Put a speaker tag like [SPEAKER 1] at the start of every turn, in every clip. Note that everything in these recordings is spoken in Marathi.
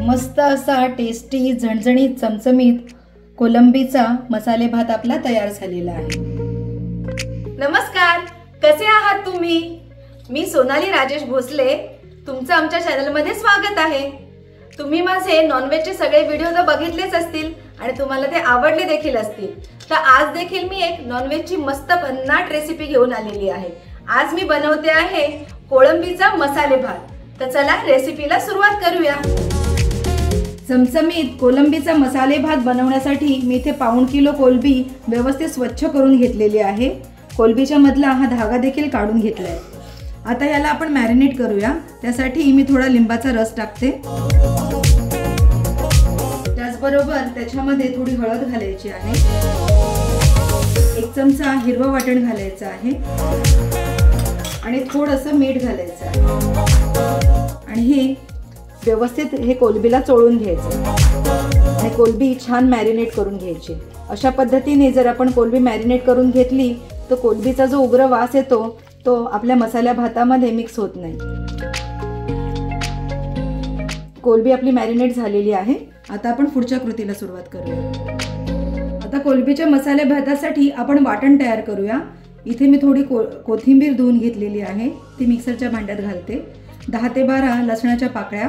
[SPEAKER 1] मस्त असा टेस्टी झणझणीत चमचमीत कोलंबीचा मसाले भात आपला तयार झालेला आहे।
[SPEAKER 2] नमस्कार, कसे आहात तुम्ही? मी सोनाली राजेश भोसले, तुमचं आमच्या चॅनलमध्ये स्वागत आहे। तुम्ही माझे नॉनव्हेजचे सगळे व्हिडिओ तर बघितलेच असतील आणि तुम्हाला ते आवडले देखील असतील। तर आज देखील मी एक नॉनव्हेजची मस्त भन्नाट रेसिपी घेऊन आलेली आहे। आज मी बनवते आहे कोळंबीचा मसाले भात। तर चला रेसिपीला सुरुवात करूया।
[SPEAKER 1] चमचमीत कोलंबीचा मसाले भात बनवण्यासाठी मी इथे 1.5 किलो कोलंबी व्यवस्थित स्वच्छ करून घेतलेली आहे। कोलंबीच्या मधला हा धागा देखील काढून घेतलाय। आता याला आपण मॅरिनेट करूया। त्यासाठी मी थोडा लिंबाचा रस टाकते। त्याचबरोबर त्याच्यामध्ये थोडी हळद घालायची आहे। 1 चमचा हिरवं वाटण घालायचं आहे आणि थोडंसं मीठ घालायचं आहे आणि हे व्यवस्थित हे कोलंबीला चोळून घ्यायचं आणि कोलंबी छान मॅरिनेट करून घ्यायची। अशा पद्धतीने जर आपण कोलंबी मॅरिनेट करून घेतली तर कोलंबीचा जो उग्र वास येतो तो आपल्या मसाल्या भातामध्ये मिक्स होत नाही। कोलंबी आपली मॅरिनेट झालेली आहे। आता आपण पुढच्या कृतीला सुरुवात करूया। आता कोलंबीच्या मसाल्या भातासाठी आपण वाटण तयार करूया। इथे मी थोडी कोथिंबीर धुवून घेतलेली आहे, ती मिक्सरच्या भांड्यात घालते। 10 ते 12 लसणाच्या पाकळ्या,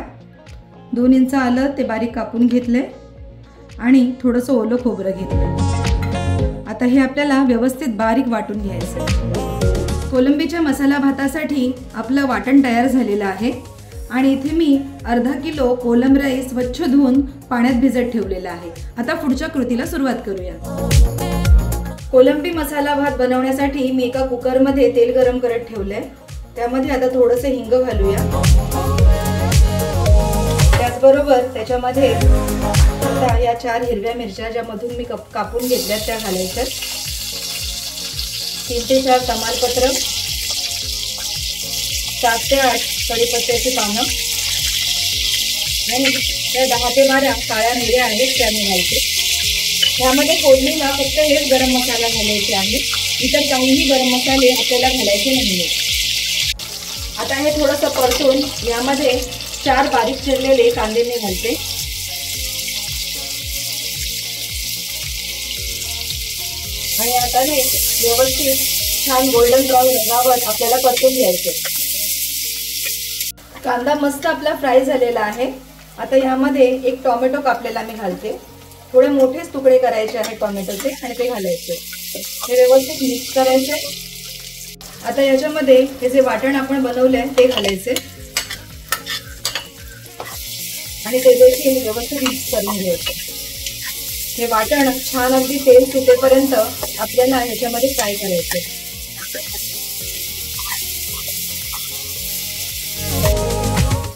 [SPEAKER 1] 2 इंच आलं ते बारीक कापून घेतले आणि थोडंसं ओलं खोबरं घेतलं। आता हे आपल्याला व्यवस्थित बारीक वाटून घ्यायचं। कोलंबीच्या मसाला भातासाठी आपलं वाटण तयार झालेलं आहे आणि इथे मी अर्धा किलो कोलम राईस स्वच्छ धुवून पाण्यात भिजत ठेवलेला आहे। आता पुढच्या कृतीला सुरुवात करूया। कोलंबी मसाला भात बनवण्यासाठी मी एका कुकरमध्ये तेल गरम करत ठेवलंय। त्यामध्ये आता थोडंसं हिंग घालूया। त्याचबरोबर त्याच्यामध्ये आता या 4 हिरव्या मिरच्या ज्यामधून मी कापून घेतल्या त्या घालायच्या। 3 ते 4 तमालपत्र, 7 ते 8 कढीपत्त्याची पानं आणि 10 ते 12 काळ्या मिऱ्या आहेत त्या मी घालते। यामध्ये फोडणीला फक्त हेच गरम मसाला घालायचे आहे, इतर काहीही गरम मसाले आपल्याला घालायचे नाहीत। आता हे थोडंसं परतून यामध्ये 4 बारीक चिरलेले कांदे मी घालते आणि आता हे व्यवस्थित छान गोल्डन ब्राऊन रंगावर आपल्याला परतून घ्यायचे। कांदा मस्त आपला फ्राय झालेला आहे। आता यामध्ये 1 टोमॅटो कापलेला मी घालते। थोडे मोठेच तुकडे करायचे आहेत टोमॅटोचे आणि ते घालायचे। हे व्यवस्थित मिक्स करायचे। आता याच्यामध्ये हे जे वाटण आपण बनवले ते घालायचे आणि ते देखील व्यवस्थित मिक्स करून घ्यायचे। हे वाटण छान अगदी तेल सुटेपर्यंत आपल्याला ह्याच्यामध्ये फ्राय करायचे।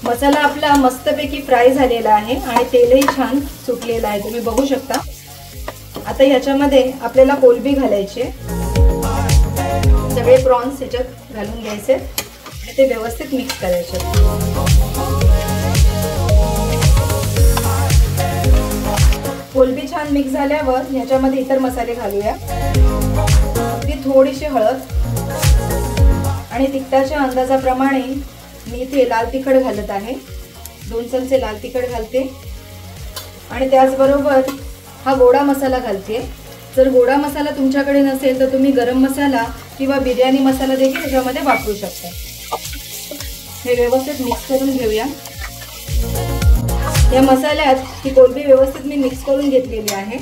[SPEAKER 1] मसाला आपला मस्तपैकी फ्राय झालेला आहे आणि तेलही छान सुटलेलं आहे, तुम्ही बघू शकता। आता ह्याच्यामध्ये आपल्याला कोलंबी घालायची, सगळे प्रॉन्स ह्याच्यात घालून घ्यायचे आणि ते व्यवस्थित मिक्स करायचे। कोलंबी छान मिक्स झाल्यावर ह्याच्यामध्ये इतर मसाले घालूया। अगदी थोडीशी हळद आणि तिखटाच्या अंदाजाप्रमाणे मी इथे लाल तिखट घालत आहे। 2 चमचे लाल तिखट घालते आणि त्याचबरोबर हा गोडा मसाला घालते। जर गोडा मसाला तुमच्याकडे नसेल तर तुम्ही गरम मसाला किंवा बिर्याणी मसाला देखील याच्यामध्ये वापरू शकता। हे व्यवस्थित मिक्स करून घेऊया। या मसाल्यात ही कोलंबी व्यवस्थित मी मिक्स करून घेतलेली आहे।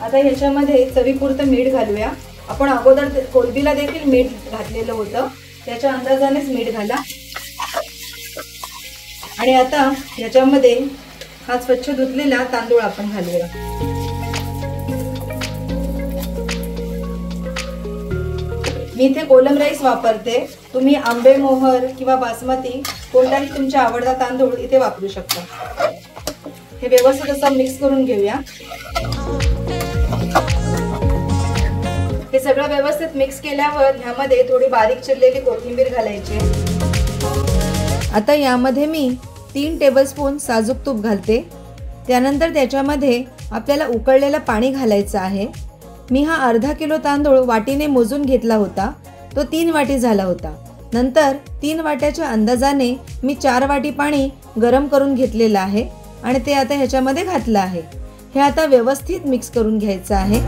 [SPEAKER 1] आता ह्याच्यामध्ये चवीपुरतं मीठ घालूया। आपण अगोदर कोलंबीला देखील मीठ घातलेलं होतं, त्याच्या अंदाजानेच मीठ घाला आणि आता याच्यामध्ये हा स्वच्छ धुतलेला तांदूळ आपण घालूया। मी इथे कोलम राईस वापरते, तुम्ही आंबे मोहर किंवा बासमती कोणताही तुमच्या आवडता तांदूळ इथे वापरू शकता। हे व्यवस्थित असं मिक्स करून घेऊया। हे सगळं व्यवस्थित मिक्स केल्यावर ह्यामध्ये थोडी बारीक चिरलेली कोथिंबीर घालायची। आता यामध्ये मी 3 टेबलस्पून साजूक तूप घालते। त्यानंतर त्याच्यामध्ये आपल्याला उकळलेलं पाणी घालायचं आहे। मी हा अर्धा किलो तांदूळ वाटीने मोजून घेतला होता, तो 3 वाटी झाला होता। नंतर 3 वाट्याच्या अंदाजाने मी 4 वाटी पाणी गरम करून घेतलेलं आहे आणि ते आता ह्याच्यामध्ये घातलं आहे. हे आता व्यवस्थित मिक्स करून घ्यायचं आहे.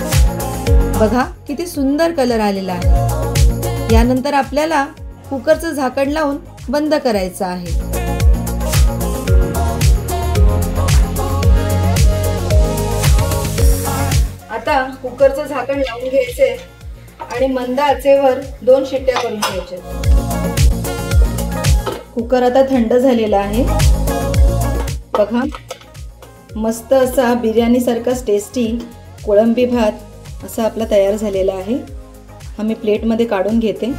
[SPEAKER 1] बघा किती सुंदर कलर आलेला आहे. यानंतर आपल्याला कुकरचं झाकण लावून बंद करायचं आहे. आता कुकरचं झाकण लावून घ्यायचे आणि मंद आचेवर 2 शिट्ट्या करून घ्यायच्या. कुकर आता थंड झालेला आहे. बघा मस्त असा बिर्याणीसारखाच टेस्टी कोळंबी भात असा आपला तयार झालेला आहे. हा मी प्लेटमध्ये काढून घेते.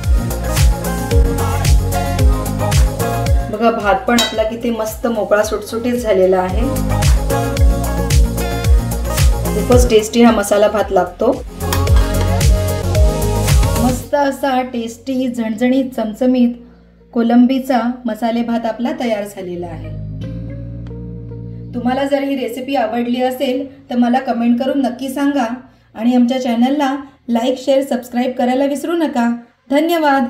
[SPEAKER 1] बघा भात पण आपला किती मस्त मोकळा सुटसुटीत झालेला आहे. खूपच टेस्टी हा मसाला भात लागतो. मस्त असा टेस्टी झणझणीत चमचमीत कोलंबीचा मसाले भात आपला तयार झालेला आहे. तुम्हाला जर ही रेसिपी आवडली असेल तर मला कमेंट करून नक्की सांगा आणि आमच्या चॅनलला लाईक, शेअर, सबस्क्राईब करायला विसरू नका. धन्यवाद.